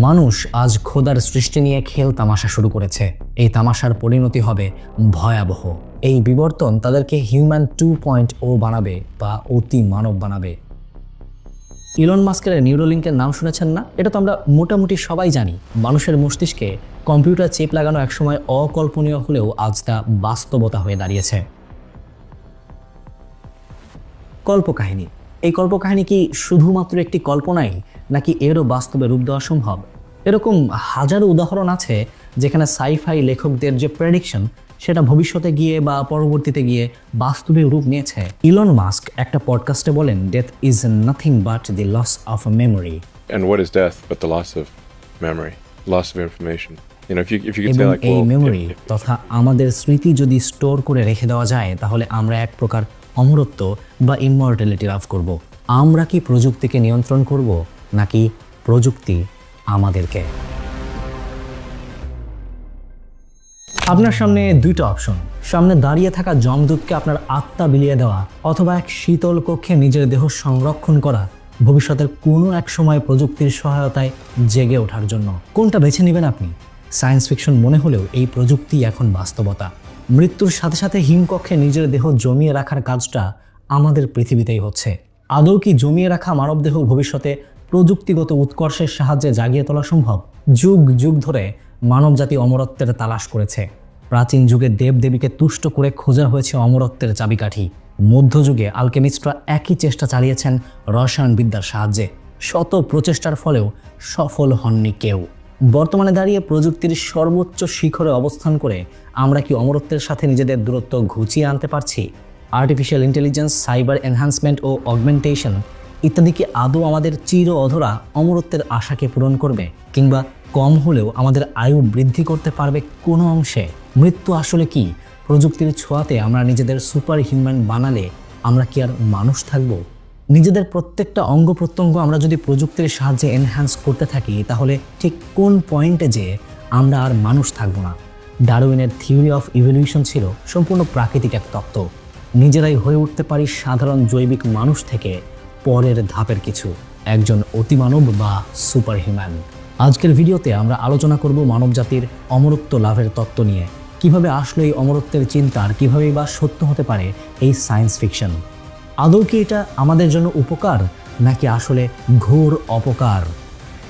মানুষ আজ খোদার সৃষ্টি নিয়ে খেল তামাশা শুরু করেছে। এই তামাশার পরিণতি হবে ভয়াবহ। এই বিবর্তন তাদেরকে হিউম্যান 2.0 বানাবে বা অতি মানব বানাবে। ইলন মাস্কের নিউরোলিঙ্কের নাম শুনেছেন না? এটা তো আমরা মোটামুটি সবাই জানি। মানুষের মস্তিষ্কে কম্পিউটার চিপ লাগানো একসময় অকল্পনীয় হলেও আজ তা বাস্তবতা হয়ে দাঁড়িয়েছে। কল্পকাহিনী। এই কল্পকাহিনী কি শুধুমাত্র একটি কল্পনাই, নাকি এরও বাস্তবে রূপ দেওয়া সম্ভব? এরকম হাজারো উদাহরণ আছে যেখানে সাইফাই লেখকদের যে প্রেডিকশন সেটা ভবিষ্যতে গিয়ে বা পরবর্তীতে গিয়ে বাস্তবে রূপ নিয়েছে। ইলন মাস্ক একটা পডকাস্টে বলেন, death is nothing but the loss of memory. And what is death but the loss of memory, loss of information? You know, if you could say like, এই মেমোরি তথা আমাদের স্মৃতি যদি স্টোর করে রেখে দেওয়া যায়, তাহলে আমরা এক প্রকার অমরত্ব বা ইমমর্টালিটি লাভ করব। আমরা কি প্রযুক্তিকে নিয়ন্ত্রণ করব, নাকি প্রযুক্তি আমাদেরকে? আপনার সামনে দুইটা অপশন। সামনে দাঁড়িয়ে থাকা যমদূতকে আপনার আত্মা বিলিয়ে দেওয়া, অথবা এক শীতল কক্ষে নিজের দেহ সংরক্ষণ করা ভবিষ্যতের কোনো এক সময় প্রযুক্তির সহায়তায় জেগে ওঠার জন্য। কোনটা বেছে নেবেন আপনি? সায়েন্স ফিকশন মনে হলেও এই প্রযুক্তি এখন বাস্তবতা। মৃত্যুর সাথে সাথে হিমকক্ষে নিজের দেহ জমিয়ে রাখার কাজটা আমাদের পৃথিবীতেই হচ্ছে। আদৌ কি জমিয়ে রাখা মানবদেহ ভবিষ্যতে প্রযুক্তিগত উৎকর্ষের সাহায্যে জাগিয়ে তোলা সম্ভব? যুগ যুগ ধরে মানবজাতি অমরত্বের তালাশ করেছে। প্রাচীন যুগে দেবদেবীকে তুষ্ট করে খোঁজা হয়েছে অমরত্বের চাবিকাঠি। মধ্যযুগে আলকেমিস্টরা একই চেষ্টা চালিয়েছেন রসায়নবিদ্যার সাহায্যে। শত প্রচেষ্টার ফলেও সফল হননি কেউ। বর্তমানে দাঁড়িয়ে প্রযুক্তির সর্বোচ্চ শিখরে অবস্থান করে আমরা কি অমরত্বের সাথে নিজেদের দূরত্ব ঘুচিয়ে আনতে পারছি? আর্টিফিশিয়াল ইন্টেলিজেন্স, সাইবার এনহ্যান্সমেন্ট ও অগমেন্টেশন ইত্যাদি কি আদৌ আমাদের চির অধরা অমরত্বের আশাকে পূরণ করবে, কিংবা কম হলেও আমাদের আয়ু বৃদ্ধি করতে পারবে কোনো অংশে? মৃত্যু আসলে কি? প্রযুক্তির ছোঁয়াতে আমরা নিজেদের সুপার হিউম্যান বানালে আমরা কি আর মানুষ থাকব? নিজেদের প্রত্যেকটা অঙ্গ প্রত্যঙ্গ আমরা যদি প্রযুক্তির সাহায্যে এনহ্যান্স করতে থাকি, তাহলে ঠিক কোন পয়েন্টে যে আমরা আর মানুষ থাকব না? ডারউইনের থিওরি অফ ইভলিউশন ছিল সম্পূর্ণ প্রাকৃতিক এক তত্ত্ব। নিজেরাই হয়ে উঠতে পারি সাধারণ জৈবিক মানুষ থেকে পরের ধাপের কিছু, একজন অতিমানব বা সুপার হিউম্যান। আজকের ভিডিওতে আমরা আলোচনা করব মানবজাতির অমরত্ব লাভের তত্ত্ব নিয়ে। কিভাবে আসলে এই অমরত্বের চিন্তার কিভাবেই বা সত্য হতে পারে এই সায়েন্স ফিকশন? আদৌ কি এটা আমাদের জন্য উপকার, নাকি আসলে ঘোর অপকার?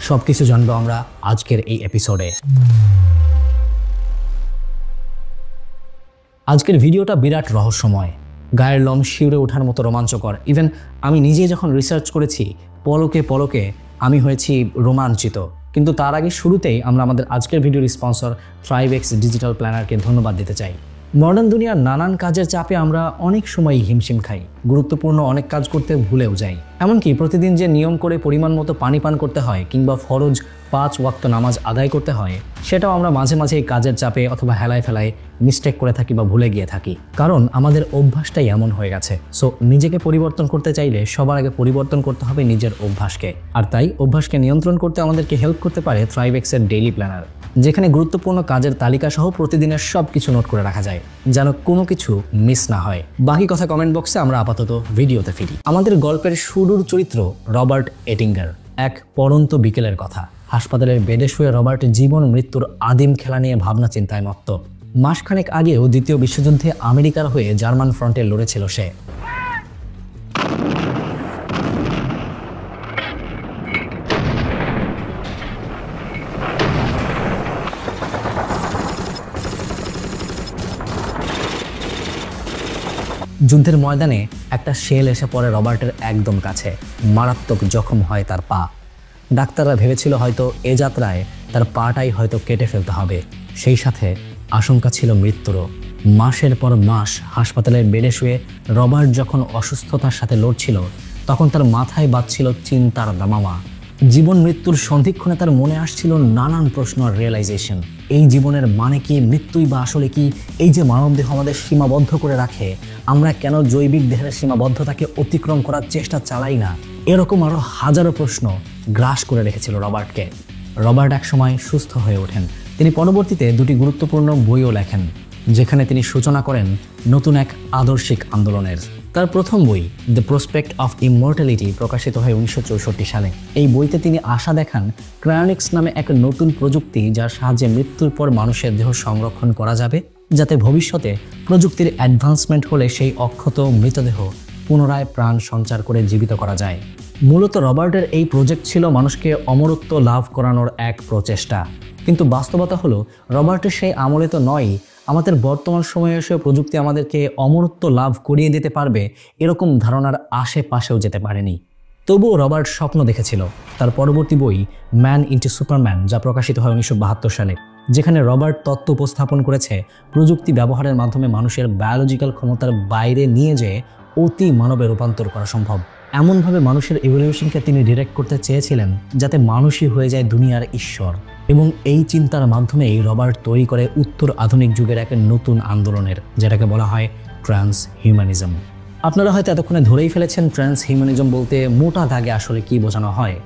সব কিছু জানবো আমরা আজকের এই এপিসোডে। আজকের ভিডিওটা বিরাট রহস্যময়, গায়ের লোম শিউরে ওঠার মতো রোমাঞ্চকর। ইভেন আমি নিজে যখন রিসার্চ করেছি, পলকে পলকে আমি হয়েছি রোমাঞ্চিত। কিন্তু তার আগে শুরুতেই আমরা আমাদের আজকের ভিডিওর স্পন্সর থ্রাইভএক্স ডিজিটাল প্ল্যানারকে ধন্যবাদ দিতে চাই। মডার্ন দুনিয়ার নানান কাজের চাপে আমরা অনেক সময় হিমশিম খাই, গুরুত্বপূর্ণ অনেক কাজ করতে ভুলেও যাই। এমনকি প্রতিদিন যে নিয়ম করে পরিমাণ মতো পানি পান করতে হয়, কিংবা ফরজ 5 ওয়াক্ত নামাজ আদায় করতে হয়, সেটাও আমরা মাঝে মাঝে এই কাজের চাপে অথবা হেলায় ফেলায় মিস্টেক করে থাকি বা ভুলে গিয়ে থাকি। কারণ আমাদের অভ্যাসটাই এমন হয়ে গেছে। সো নিজেকে পরিবর্তন করতে চাইলে সবার আগে পরিবর্তন করতে হবে নিজের অভ্যাসকে। আর তাই অভ্যাসকে নিয়ন্ত্রণ করতে আমাদেরকে হেল্প করতে পারে থ্রাইভএক্সের ডেইলি প্ল্যানার, যেখানে গুরুত্বপূর্ণ কাজের তালিকা সহ প্রতিদিনের সব কিছু নোট করে রাখা যায়, যেন কোনো কিছু মিস না হয়। বাকি কথা কমেন্ট বক্সে, আমরা আপাতত ভিডিওতে ফিরি। আমাদের গল্পের শুরুর চরিত্র রবার্ট এটিঙ্গার। এক পড়ন্ত বিকেলের কথা। হাসপাতালের বেডে শুয়ে রবার্ট জীবন মৃত্যুর আদিম খেলা নিয়ে ভাবনা চিন্তায় মত্ত। মাসখানেক আগেও দ্বিতীয় বিশ্বযুদ্ধে আমেরিকার হয়ে জার্মান ফ্রন্টে লড়েছিল সে। যুদ্ধের ময়দানে একটা শেল এসে পড়ে রবার্টের একদম কাছে। মারাত্মক জখম হয় তার পা। ডাক্তাররা ভেবেছিল হয়তো এ যাত্রায় তার পাটাই হয়তো কেটে ফেলতে হবে। সেই সাথে আশঙ্কা ছিল মৃত্যুরও। মাসের পর মাস হাসপাতালের বেডে শুয়ে রবার্ট যখন অসুস্থতার সাথে লড়ছিল, তখন তার মাথায় বাজছিল চিন্তার দামামা। জীবন মৃত্যুর সন্ধিক্ষণে তার মনে আসছিল নানান প্রশ্ন আর রিয়েলাইজেশন। এই জীবনের মানে কি? মৃত্যুই বা আসলে কি? এই যে মানবদেহ আমাদের সীমাবদ্ধ করে রাখে, আমরা কেন জৈবিক দেহের সীমাবদ্ধতাকে অতিক্রম করার চেষ্টা চালাই না? এরকম আরও হাজারো প্রশ্ন গ্রাস করে রেখেছিল রবার্টকে। রবার্ট একসময় সুস্থ হয়ে ওঠেন। তিনি পরবর্তীতে 2টি গুরুত্বপূর্ণ বইও লেখেন, যেখানে তিনি সূচনা করেন নতুন এক আদর্শিক আন্দোলনের। তার প্রথম বই দ্য প্রসপেক্ট অফ ইমমর্টালিটি প্রকাশিত হয় 1964 সালে। এই বইতে তিনি আশা দেখান ক্রায়োনিক্স নামে এক নতুন প্রযুক্তি যার সাহায্যে মৃত্যুর পর মানুষের দেহ সংরক্ষণ করা যাবে, যাতে ভবিষ্যতে প্রযুক্তির অ্যাডভান্সমেন্ট হলে সেই অক্ষত মৃতদেহ পুনরায় প্রাণ সঞ্চার করে জীবিত করা যায়। মূলত রবার্টের এই প্রজেক্ট ছিল মানুষকে অমরত্ব লাভ করানোর এক প্রচেষ্টা, কিন্তু বাস্তবতা হলো রবার্টের সেই আমলে তো নয়। আমাদের বর্তমান সময়ে এসে প্রযুক্তি আমাদেরকে অমরত্ব লাভ করিয়ে দিতে পারবে এরকম ধারণার আশেপাশেও যেতে পারেনি। তবুও রবার্ট স্বপ্ন দেখেছিল। তার পরবর্তী বই ম্যান ইনটু সুপারম্যান, যা প্রকাশিত হয় 1972 সালে, যেখানে রবার্ট তত্ত্ব উপস্থাপন করেছে প্রযুক্তি ব্যবহারের মাধ্যমে মানুষের বায়োলজিক্যাল ক্ষমতার বাইরে নিয়ে যেয়ে অতি মানবে রূপান্তর করা সম্ভব। এমনভাবে মানুষের ইভলিউশনকে তিনি ডিরেক্ট করতে চেয়েছিলেন যাতে মানুষই হয়ে যায় দুনিয়ার ঈশ্বর। এবং এই চিন্তার মাধ্যমেই রবার্ট তৈরি করে উত্তর আধুনিক যুগের এক নতুন আন্দোলনের, যেটাকে বলা হয় ট্রান্স হিউম্যানিজম। আপনারা হয়তো এতক্ষণে ধরেই ফেলেছেন ট্রান্স হিউম্যানিজম বলতে মোটা দাগে আসলে কি বোঝানো হয়।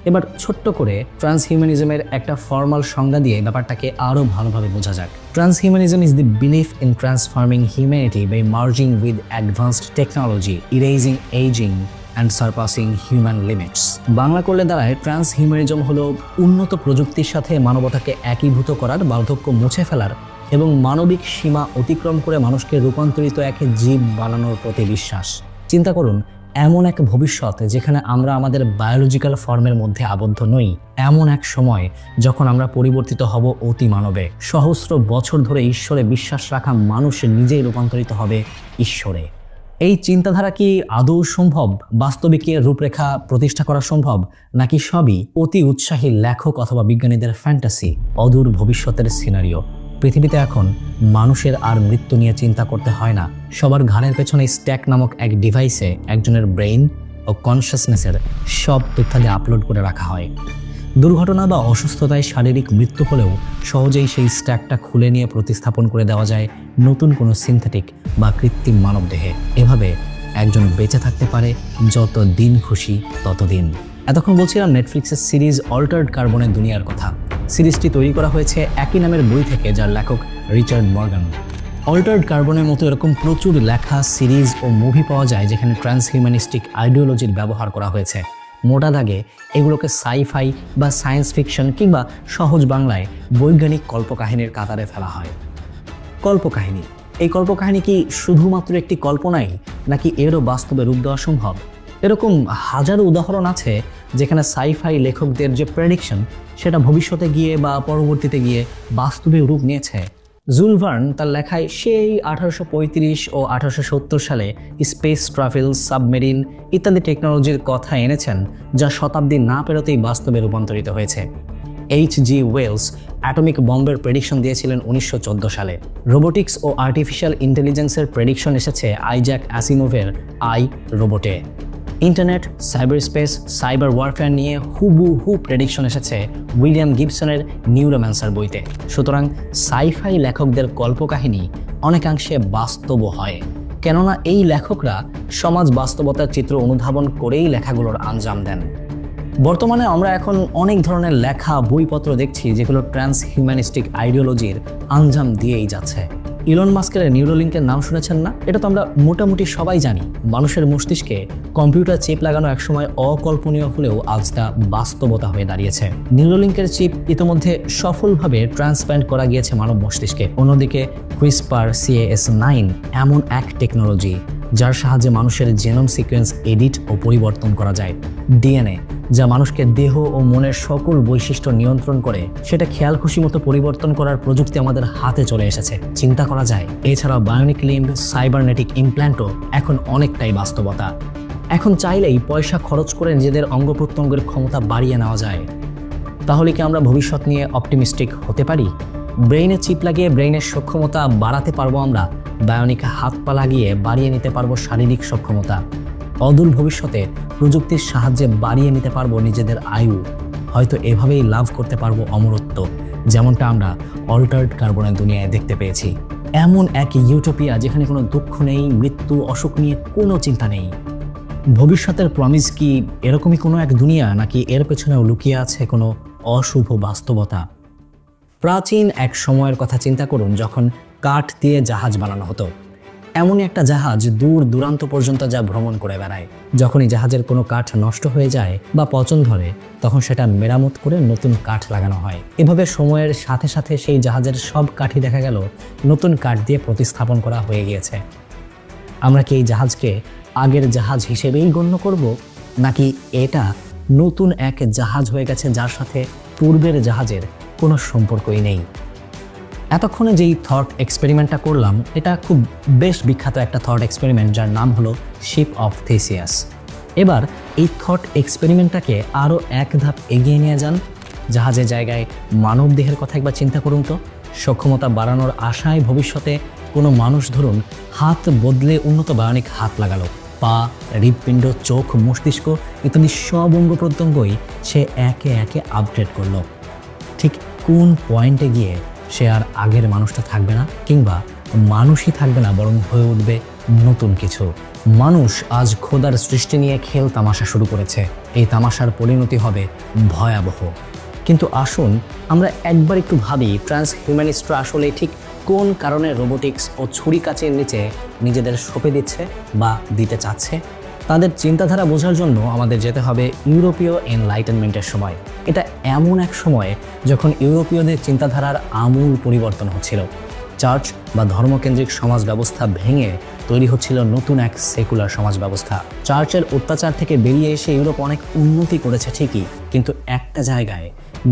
এবার ছোট্ট করে ট্রান্স হিউম্যানিজমের একটা ফর্মাল সংজ্ঞা দিয়ে ব্যাপারটাকে আরও ভালোভাবে বোঝা যাক। Transhumanism is the belief in transforming humanity by merging with advanced technology, erasing ageing and surpassing human limits. Bangla করলে দাঁড়ায় ট্রান্স হিউম্যানিজম হলো উন্নত প্রযুক্তির সাথে মানবতাকে একীভূত করার, বার্ধক্য মুছে ফেলার এবং মানবিক সীমা অতিক্রম করে মানুষকে রূপান্তরিত এক জীব বানানোর প্রতি বিশ্বাস। চিন্তা করুন, এমন এক ভবিষ্যৎ যেখানে আমরা আমাদের বায়োলজিক্যাল ফর্মের মধ্যে আবদ্ধ নই, এমন এক সময় যখন আমরা পরিবর্তিত হব অতি মানবে। সহস্র বছর ধরে ঈশ্বরে বিশ্বাস রাখা মানুষ নিজেই রূপান্তরিত হবে ঈশ্বরে। এই চিন্তাধারা কি আদৌ সম্ভব? বাস্তবিক রূপরেখা প্রতিষ্ঠা করা সম্ভব, নাকি সবই অতি উৎসাহী লেখক অথবা বিজ্ঞানীদের ফ্যান্টাসি, অদূর ভবিষ্যতের সিনারিও? পৃথিবীতে এখন মানুষের আর মৃত্যু নিয়ে চিন্তা করতে হয় না। সবার ঘাড়ের পেছনে স্ট্যাক নামক এক ডিভাইসে একজনের ব্রেইন ও কনশাসনেসের সব তথ্যাদি আপলোড করে রাখা হয়। দুর্ঘটনা বা অসুস্থতায় শারীরিক মৃত্যু হলেও সহজেই সেই স্ট্যাকটা খুলে নিয়ে প্রতিস্থাপন করে দেওয়া যায় নতুন কোনো সিনথেটিক বা কৃত্রিম মানবদেহে। এভাবে একজন বেঁচে থাকতে পারে যত দিন খুশি ততদিন। এতক্ষণ বলছিলাম নেটফ্লিক্সের সিরিজ অল্টার্ড কার্বনের দুনিয়ার কথা। সিরিজটি তৈরি করা হয়েছে একই নামের বই থেকে, যার লেখক রিচার্ড মর্গান। অল্টার্ড কার্বনের মতো এরকম প্রচুর লেখা, সিরিজ ও মুভি পাওয়া যায় যেখানে ট্রান্সহিউম্যানিস্টিক আইডিওলজির ব্যবহার করা হয়েছে। মোটা দাগে এগুলোকে সাইফাই বা সায়েন্স ফিকশন কিংবা সহজ বাংলায় বৈজ্ঞানিক কল্পকাহিনীর কাতারে ফেলা হয়। কল্পকাহিনী, এই কল্পকাহিনী কি শুধুমাত্র একটি কল্পনাই, নাকি এরও বাস্তবে রূপ দেওয়া সম্ভব? এরকম হাজারো উদাহরণ আছে যেখানে সাইফাই লেখকদের যে প্রেডিকশন সেটা ভবিষ্যতে গিয়ে বা পরবর্তীতে গিয়ে বাস্তবে রূপ নিয়েছে। জুল ভার্ন তার লেখায় সেই 1835 ও 1870 সালে স্পেস ট্রাভেল, সাবমেরিন ইত্যাদি টেকনোলজির কথা এনেছেন, যা শতাব্দী না পেরোতেই বাস্তবে রূপান্তরিত হয়েছে। H.G. ওয়েলস অ্যাটমিক বম্বের প্রেডিকশন দিয়েছিলেন 1914 সালে। রোবোটিক্স ও আর্টিফিশিয়াল ইন্টেলিজেন্সের প্রেডিকশন এসেছে আইজ্যাক অ্যাসিমোভের আই রোবটে। Internet, cyber space, cyber warfare নিয়ে হুবহু প্রেডিকশন এসেছে উইলিয়াম গিবসনের নিউরোম্যান্সার বইতে। সুতরাং সাইফাই লেখকদের কল্পকাহিনী অনেকাংশে বাস্তব হয়, কেননা এই লেখকরা সমাজ বাস্তবতার চিত্র অনুধাবন করেই লেখাগুলোর আঞ্জাম দেন। বর্তমানে আমরা এখন অনেক ধরনের লেখা, বইপত্র দেখছি যেগুলো ট্রান্স হিউম্যানিস্টিক আইডিওলজির আঞ্জাম দিয়েই যাচ্ছে। ইলন মাস্কের নিউরোলিঙ্কের নাম শুনেছেন না? এটা তো আমরা মোটামুটি সবাই জানি। মানুষের মস্তিষ্কে কম্পিউটার চিপ লাগানো একসময় অকল্পনীয় হলেও আজ তা বাস্তবতা হয়ে দাঁড়িয়েছে। নিউরোলিঙ্কের চিপ ইতিমধ্যে সফলভাবে ট্রান্সপ্ল্যান্ট করা গিয়েছে মানব মস্তিষ্কে। অন্যদিকে ক্রিসপার CAS9 এমন এক টেকনোলজি যার সাহায্যে মানুষের জেনোম সিকোয়েন্স এডিট ও পরিবর্তন করা যায়। ডিএনএ, যা মানুষকে দেহ ও মনের সকল বৈশিষ্ট্য নিয়ন্ত্রণ করে, সেটা খেয়াল খুশি মতো পরিবর্তন করার প্রযুক্তি আমাদের হাতে চলে এসেছে। চিন্তা করা যায়। এছাড়াও বায়োনিক লিম্ব, সাইবারনেটিক ইমপ্ল্যান্টও এখন অনেকটাই বাস্তবতা। এখন চাইলেই পয়সা খরচ করে নিজেদের অঙ্গ প্রত্যঙ্গের ক্ষমতা বাড়িয়ে নেওয়া যায়। তাহলে কি আমরা ভবিষ্যৎ নিয়ে অপটিমিস্টিক হতে পারি? ব্রেইনে চিপ লাগিয়ে ব্রেইনের সক্ষমতা বাড়াতে পারবো আমরা, বায়োনিক হাত পা লাগিয়ে বাড়িয়ে নিতে পারবো শারীরিক সক্ষমতা। অদূর ভবিষ্যতে প্রযুক্তির সাহায্যে বাড়িয়ে নিতে পারবো নিজেদের আয়ু। হয়তো এভাবেই লাভ করতে পারবো অমরত্ব, যেমনটা আমরা অল্টার্ড কার্বনের দুনিয়ায় দেখতে পেয়েছি। এমন এক ইউটোপিয়া যেখানে কোনো দুঃখ নেই, মৃত্যু, অসুখ নিয়ে কোনো চিন্তা নেই। ভবিষ্যতের প্রমিস কি এরকমই কোনো এক দুনিয়া, নাকি এর পেছনেও লুকিয়ে আছে কোনো অশুভ বাস্তবতা? প্রাচীন এক সময়ের কথা চিন্তা করুন, যখন কাঠ দিয়ে জাহাজ বানানো হতো। এমনই একটা জাহাজ দূর দূরান্ত পর্যন্ত যা ভ্রমণ করে বেড়ায়। যখনই জাহাজের কোনো কাঠ নষ্ট হয়ে যায় বা পচন ধরে, তখন সেটা মেরামত করে নতুন কাঠ লাগানো হয়। এভাবে সময়ের সাথে সাথে সেই জাহাজের সব কাঠই দেখা গেল নতুন কাঠ দিয়ে প্রতিস্থাপন করা হয়ে গিয়েছে। আমরা কি এই জাহাজকে আগের জাহাজ হিসেবেই গণ্য করব, নাকি এটা নতুন এক জাহাজ হয়ে গেছে যার সাথে পূর্বের জাহাজের কোনো সম্পর্কই নেই? এতক্ষণে যেই থট এক্সপেরিমেন্টটা করলাম, এটা খুব বেশ বিখ্যাত একটা থট এক্সপেরিমেন্ট, যার নাম হলো শিপ অফ থেসিয়াস। এবার এই থট এক্সপেরিমেন্টটাকে আরও এক ধাপ এগিয়ে নিয়ে যান। জাহাজের জায়গায় মানব দেহের কথা একবার চিন্তা করুন তো। সক্ষমতা বাড়ানোর আশায় ভবিষ্যতে কোনো মানুষ ধরুন হাত বদলে উন্নত বায়োনিক হাত লাগালো, পা, হৃৎপিণ্ড, চোখ, মস্তিষ্ক ইত্যাদি সব অঙ্গ প্রত্যঙ্গই সে একে একে আপগ্রেড করলো। ঠিক কোন পয়েন্টে গিয়ে সে আর আগের মানুষটা থাকবে না, কিংবা মানুষই থাকবে না, বরং হয়ে উঠবে নতুন কিছু। মানুষ আজ খোদার সৃষ্টি নিয়ে খেল তামাশা শুরু করেছে। এই তামাশার পরিণতি হবে ভয়াবহ। কিন্তু আসুন আমরা একবার একটু ভাবি, ট্রান্সহিউম্যানিস্টরা আসলে ঠিক কোন কারণে রোবোটিক্স ও ছুরি কাচের নিচে নিজেদের সঁপে দিচ্ছে বা দিতে চাচ্ছে। তাদের চিন্তাধারা বোঝার জন্য আমাদের যেতে হবে ইউরোপীয় এনলাইটেনমেন্টের সময়। এটা এমন এক সময় যখন ইউরোপীয়দের চিন্তাধারার আমূল পরিবর্তন হচ্ছিল। চার্চ বা ধর্মকেন্দ্রিক সমাজ ব্যবস্থা ভেঙে তৈরি হচ্ছিল নতুন এক সেকুলার সমাজ ব্যবস্থা। চার্চের অত্যাচার থেকে বেরিয়ে এসে ইউরোপ অনেক উন্নতি করেছে ঠিকই, কিন্তু একটা জায়গায়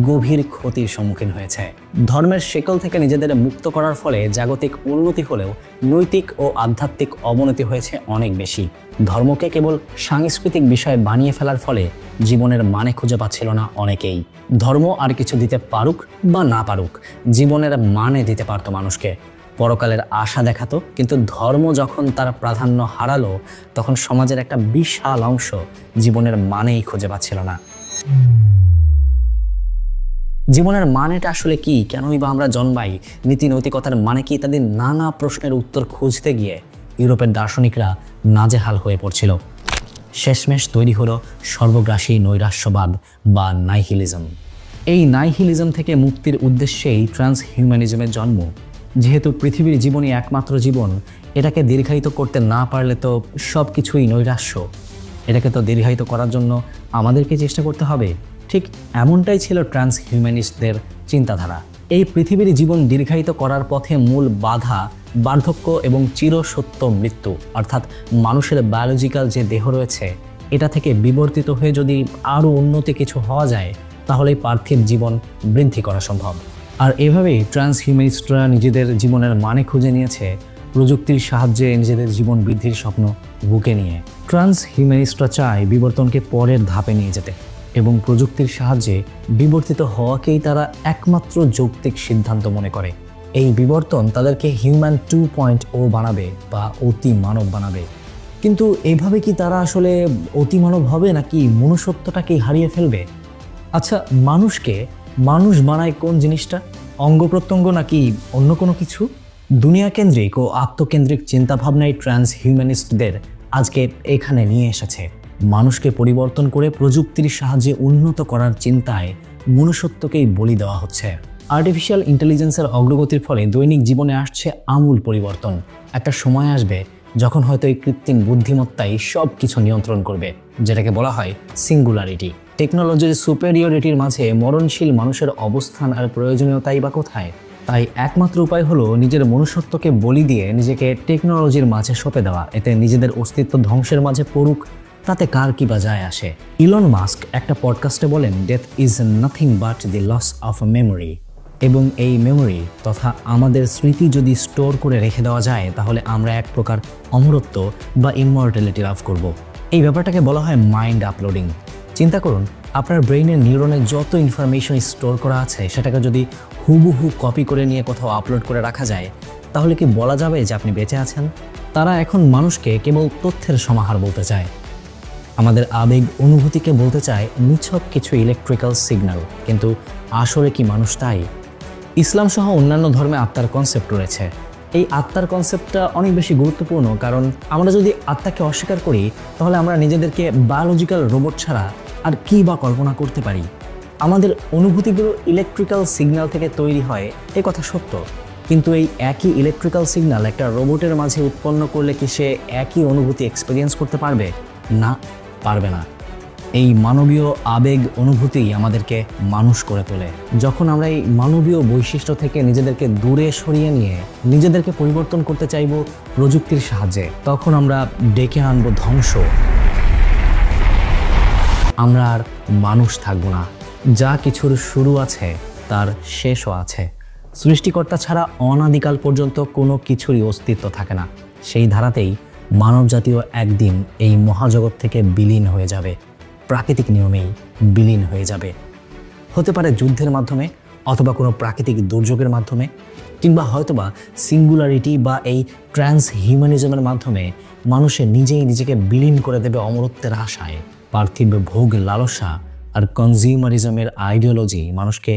গভীর ক্ষতির সম্মুখীন হয়েছে। ধর্মের শেকল থেকে নিজেদের মুক্ত করার ফলে জাগতিক উন্নতি হলেও নৈতিক ও আধ্যাত্মিক অবনতি হয়েছে অনেক বেশি। ধর্মকে কেবল সাংস্কৃতিক বিষয় বানিয়ে ফেলার ফলে জীবনের মানে খুঁজে পাচ্ছিল না অনেকেই। ধর্ম আর কিছু দিতে পারুক বা না পারুক, জীবনের মানে দিতে পারত মানুষকে, পরকালের আশা দেখাতো। কিন্তু ধর্ম যখন তার প্রাধান্য হারালো, তখন সমাজের একটা বিশাল অংশ জীবনের মানেই খুঁজে পাচ্ছিল না। জীবনের মানেটা আসলে কি, কেনই বা আমরা জন্মাই, নীতি নৈতিকতার মানে কি ইত্যাদি নানা প্রশ্নের উত্তর খুঁজতে গিয়ে ইউরোপের দার্শনিকরা নাজেহাল হয়ে পড়ছিল। শেষমেশ তৈরি হলো সর্বগ্রাসী নৈরাশ্যবাদ বা নাইহিলিজম। এই নাইহিলিজম থেকে মুক্তির উদ্দেশ্যেই ট্রান্সহিউম্যানিজমের জন্ম। যেহেতু পৃথিবীর জীবনই একমাত্র জীবন, এটাকে দীর্ঘায়িত করতে না পারলে তো সব কিছুই নৈরাশ্য। এটাকে তো দীর্ঘায়িত করার জন্য আমাদেরকে চেষ্টা করতে হবে। ঠিক এমনটাই ছিল ট্রান্সহিউম্যানিস্টদের চিন্তাধারা। এই পৃথিবীর জীবন দীর্ঘায়িত করার পথে মূল বাধা বার্ধক্য এবং চিরসত্য মৃত্যু, অর্থাৎ মানুষের বায়োলজিক্যাল যে দেহ রয়েছে, এটা থেকে বিবর্তিত হয়ে যদি আরও উন্নতি কিছু হওয়া যায়, তাহলেই পার্থিব জীবন বৃদ্ধি করা সম্ভব। আর এভাবেই ট্রান্সহিউম্যানিস্টরা নিজেদের জীবনের মানে খুঁজে নিয়েছে প্রযুক্তির সাহায্যে নিজেদের জীবন বৃদ্ধির স্বপ্ন বুকে নিয়ে। ট্রান্সহিউম্যানিস্টরা চায় বিবর্তনকে পরের ধাপে নিয়ে যেতে এবং প্রযুক্তির সাহায্যে বিবর্তিত হওয়াকেই তারা একমাত্র যৌক্তিক সিদ্ধান্ত মনে করে। এই বিবর্তন তাদেরকে হিউম্যান 2.0 বানাবে বা অতি মানব বানাবে। কিন্তু এইভাবে কি তারা আসলে অতি মানব হবে, নাকি মনুষ্যত্বটাকেই হারিয়ে ফেলবে? আচ্ছা, মানুষকে মানুষ বানায় কোন জিনিসটা? অঙ্গ প্রত্যঙ্গ নাকি অন্য কোনো কিছু? দুনিয়া কেন্দ্রিক ও আত্মকেন্দ্রিক চিন্তাভাবনাই ট্রান্সহিউম্যানিস্টদের আজকে এখানে নিয়ে এসেছে। মানুষকে পরিবর্তন করে প্রযুক্তির সাহায্যে উন্নত করার চিন্তায় মনুষ্যত্বকেই বলি দেওয়া হচ্ছে। আর্টিফিশিয়াল ইন্টেলিজেন্সের অগ্রগতির ফলে দৈনিক জীবনে আসছে আমূল পরিবর্তন। একটা সময় আসবে যখন হয়তো এই কৃত্রিম বুদ্ধিমত্তাই সব কিছু নিয়ন্ত্রণ করবে, যেটাকে বলা হয় সিঙ্গুলারিটি। টেকনোলজির সুপেরিয়রিটির মাঝে মরণশীল মানুষের অবস্থান আর প্রয়োজনীয়তাই বা কোথায়? তাই একমাত্র উপায় হলো নিজের মনুষ্যত্বকে বলি দিয়ে নিজেকে টেকনোলজির মাঝে সঁপে দেওয়া। এতে নিজেদের অস্তিত্ব ধ্বংসের মাঝে পড়ুক, তাতে কার কি বা যায় আসে। ইলন মাস্ক একটা পডকাস্টে বলেন, death is nothing but the loss of memory. এবং এই মেমোরি তথা আমাদের স্মৃতি যদি স্টোর করে রেখে দেওয়া যায়, তাহলে আমরা এক প্রকার অমরত্ব বা ইমমর্টালিটি লাভ করব। এই ব্যাপারটাকে বলা হয় মাইন্ড আপলোডিং। চিন্তা করুন, আপনার ব্রেইনের নিউরনে যত ইনফরমেশন স্টোর করা আছে, সেটাকে যদি হুবহু কপি করে নিয়ে কোথাও আপলোড করে রাখা যায়, তাহলে কি বলা যাবে যে আপনি বেঁচে আছেন? তারা এখন মানুষকে কেবল তথ্যের সমাহার বলতে চায়, আমাদের আবেগ অনুভূতিকে বলতে চায় নিছক কিছু ইলেকট্রিক্যাল সিগন্যাল। কিন্তু আসলে কি মানুষ তাই? ইসলাম সহ অন্যান্য ধর্মে আত্মার কনসেপ্ট রয়েছে। এই আত্মার কনসেপ্টটা অনেক বেশি গুরুত্বপূর্ণ, কারণ আমরা যদি আত্মাকে অস্বীকার করি, তাহলে আমরা নিজেদেরকে বায়োলজিক্যাল রোবট ছাড়া আর কি বা কল্পনা করতে পারি। আমাদের অনুভূতিগুলো ইলেকট্রিক্যাল সিগন্যাল থেকে তৈরি হয়, এ কথা সত্য, কিন্তু এই একই ইলেকট্রিক্যাল সিগন্যাল একটা রোবটের মাঝে উৎপন্ন করলে কি সে একই অনুভূতি এক্সপেরিয়েন্স করতে পারবে? না, পারবে না। এই মানবীয় আবেগ অনুভূতি আমাদেরকে মানুষ করে তোলে। যখন আমরা এই মানবীয় বৈশিষ্ট্য থেকে নিজেদেরকে দূরে সরিয়ে নিয়ে নিজেদেরকে পরিবর্তন করতে চাইব প্রযুক্তির সাহায্যে, তখন আমরা ডেকে আনব ধ্বংস। আমরা আর মানুষ থাকব না। যা কিছুর শুরু আছে তার শেষও আছে। সৃষ্টিকর্তা ছাড়া অনাদিকাল পর্যন্ত কোনো কিছুরই অস্তিত্ব থাকে না। সেই ধারাতেই মানবজাতীয় একদিন এই মহাজগৎ থেকে বিলীন হয়ে যাবে, প্রাকৃতিক নিয়মেই বিলীন হয়ে যাবে। হতে পারে যুদ্ধের মাধ্যমে, অথবা কোনো প্রাকৃতিক দুর্যোগের মাধ্যমে, কিংবা হয়তোবা সিঙ্গুলারিটি বা এই ট্রান্স হিউম্যানিজমের মাধ্যমে মানুষে নিজেই নিজেকে বিলীন করে দেবে অমরত্বের আশায়। পার্থিব ভোগ লালসা আর কনজিউমারিজমের আইডিওলজি মানুষকে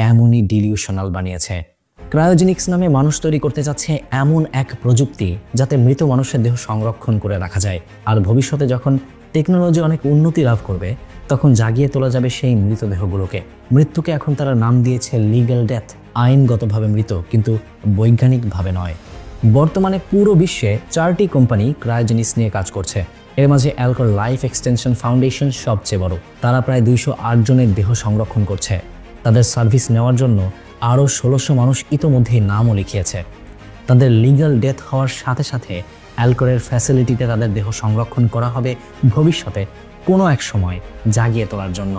এমনই ডিলিউশনাল বানিয়েছে। ক্রায়োজেনিক্স নামে মানুষ তৈরি করতে যাচ্ছে এমন এক প্রযুক্তি যাতে মৃত মানুষের দেহ সংরক্ষণ করে রাখা যায়। আর ভবিষ্যতে যখন টেকনোলজি অনেক উন্নতি লাভ করবে, তখন জাগিয়ে তোলা যাবে সেই মৃতদেহগুলোকে। মৃত্যুকে এখন তারা নাম দিয়েছে লিগ্যাল ডেথ, আইনগতভাবে মৃত, কিন্তু বৈজ্ঞানিকভাবে নয়। বর্তমানে পুরো বিশ্বে 4টি কোম্পানি ক্রায়োজেনিক্স নিয়ে কাজ করছে। এর মাঝে অ্যালকোর লাইফ এক্সটেনশন ফাউন্ডেশন সবচেয়ে বড়। তারা প্রায় 208 জনের দেহ সংরক্ষণ করছে। তাদের সার্ভিস নেওয়ার জন্য আরও 1600 মানুষ ইতোমধ্যেই নামও লিখিয়েছে। তাদের লিগ্যাল ডেথ হওয়ার সাথে সাথে অ্যালকোরের ফ্যাসিলিটিতে তাদের দেহ সংরক্ষণ করা হবে ভবিষ্যতে কোনো এক সময় জাগিয়ে তোলার জন্য।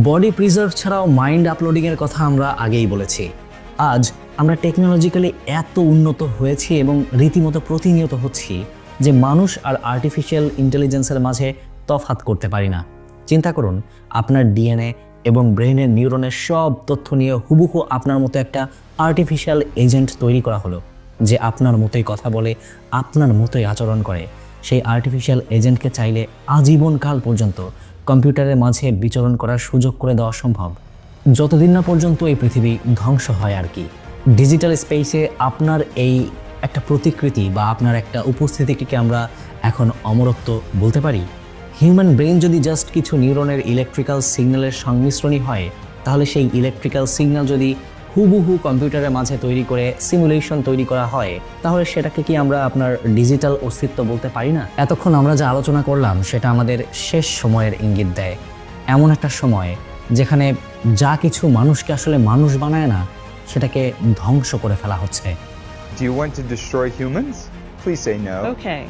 বডি প্রিজার্ভ ছাড়াও মাইন্ড আপলোডিংয়ের কথা আমরা আগেই বলেছি। আজ আমরা টেকনোলজিক্যালি এত উন্নত হয়েছি এবং রীতিমতো প্রতিনিয়ত হচ্ছি যে মানুষ আর আর্টিফিশিয়াল ইন্টেলিজেন্সের মাঝে তফাৎ করতে পারি না। চিন্তা করুন, আপনার ডিএনএ এবং ব্রেনের নিউরনের সব তথ্য নিয়ে হুবহু আপনার মতো একটা আর্টিফিশিয়াল এজেন্ট তৈরি করা হলো, যে আপনার মতোই কথা বলে, আপনার মতোই আচরণ করে। সেই আর্টিফিশিয়াল এজেন্টকে চাইলে আজীবনকাল পর্যন্ত কম্পিউটারের মাঝে বিচরণ করার সুযোগ করে দেওয়া সম্ভব, যতদিন না পর্যন্ত এই পৃথিবী ধ্বংস হয় আর কি। ডিজিটাল স্পেসে আপনার এই একটা প্রতিকৃতি বা আপনার একটা উপস্থিতিকে আমরা এখন অমরত্ব বলতে পারি। হিউম্যান ব্রেন যদি জাস্ট কিছু নিউরনের ইলেকট্রিক্যাল সিগন্যালের সংমিশ্রণই হয়, তাহলে সেই ইলেকট্রিক্যাল সিগন্যাল যদি হুবহু কম্পিউটারের মাঝে তৈরি করে সিমুলেশন তৈরি করা হয়, তাহলে সেটাকে কি আমরা আপনার ডিজিটাল অস্তিত্ব বলতে পারি না? এতক্ষণ আমরা যা আলোচনা করলাম সেটা আমাদের শেষ সময়ের ইঙ্গিত দেয়। এমন একটা সময় যেখানে যা কিছু মানুষকে আসলে মানুষ বানায় না, সেটাকে ধ্বংস করে ফেলা হচ্ছে। Do you want to destroy humans? Please say no. Okay,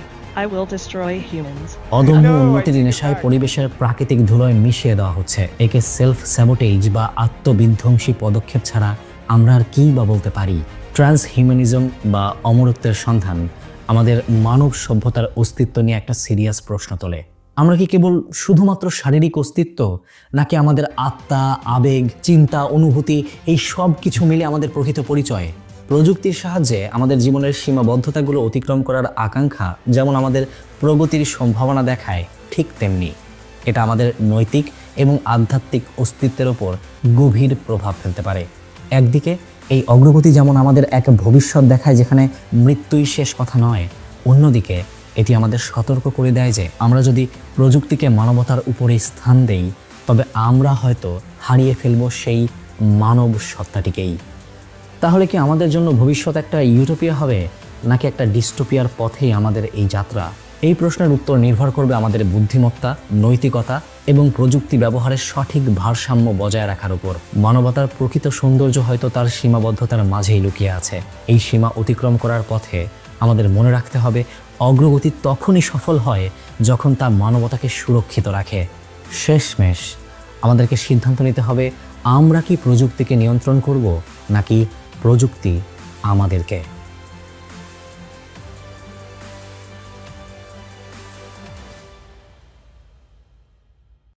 I will destroy humans. অদম্য উন্নতির নেশায় পরিবেশের প্রাকৃতিক ধুলোয় মিশিয়ে দেওয়া হচ্ছে। একে সেলফ স্যাবোটেজ বা আত্মবিধ্বংসী পদক্ষেপ ছাড়া আমরা আর কী বা বলতে পারি? ট্রান্স হিউম্যানিজম বা অমরত্বের সন্ধান আমাদের মানব সভ্যতার অস্তিত্ব নিয়ে একটা সিরিয়াস প্রশ্ন তোলে। আমরা কি কেবল শুধুমাত্র শারীরিক অস্তিত্ব, নাকি আমাদের আত্মা, আবেগ, চিন্তা, অনুভূতি এই সব কিছু মিলে আমাদের প্রকৃত পরিচয়? প্রযুক্তির সাহায্যে আমাদের জীবনের সীমাবদ্ধতাগুলো অতিক্রম করার আকাঙ্ক্ষা যেমন আমাদের প্রগতির সম্ভাবনা দেখায়, ঠিক তেমনি এটা আমাদের নৈতিক এবং আধ্যাত্মিক অস্তিত্বের ওপর গভীর প্রভাব ফেলতে পারে। একদিকে এই অগ্রগতি যেমন আমাদের এক ভবিষ্যৎ দেখায় যেখানে মৃত্যুই শেষ কথা নয়, অন্যদিকে এটি আমাদের সতর্ক করে দেয় যে আমরা যদি প্রযুক্তিকে মানবতার উপরে স্থান দেই, তবে আমরা হয়তো হারিয়ে ফেলব সেই মানব সত্তাটিকেই। তাহলে কি আমাদের জন্য ভবিষ্যৎ একটা ইউটোপিয়া হবে, নাকি একটা ডিস্টোপিয়ার পথেই আমাদের এই যাত্রা? এই প্রশ্নের উত্তর নির্ভর করবে আমাদের বুদ্ধিমত্তা, নৈতিকতা এবং প্রযুক্তি ব্যবহারের সঠিক ভারসাম্য বজায় রাখার উপর। মানবতার প্রকৃত সৌন্দর্য হয়তো তার সীমাবদ্ধতার মাঝেই লুকিয়ে আছে। এই সীমা অতিক্রম করার পথে আমাদের মনে রাখতে হবে, অগ্রগতি তখনই সফল হয় যখন তা মানবতাকে সুরক্ষিত রাখে। শেষমেশ আমাদেরকে সিদ্ধান্ত নিতে হবে, আমরা কি প্রযুক্তিকে নিয়ন্ত্রণ করব, নাকি প্রযুক্তি আমাদেরকে?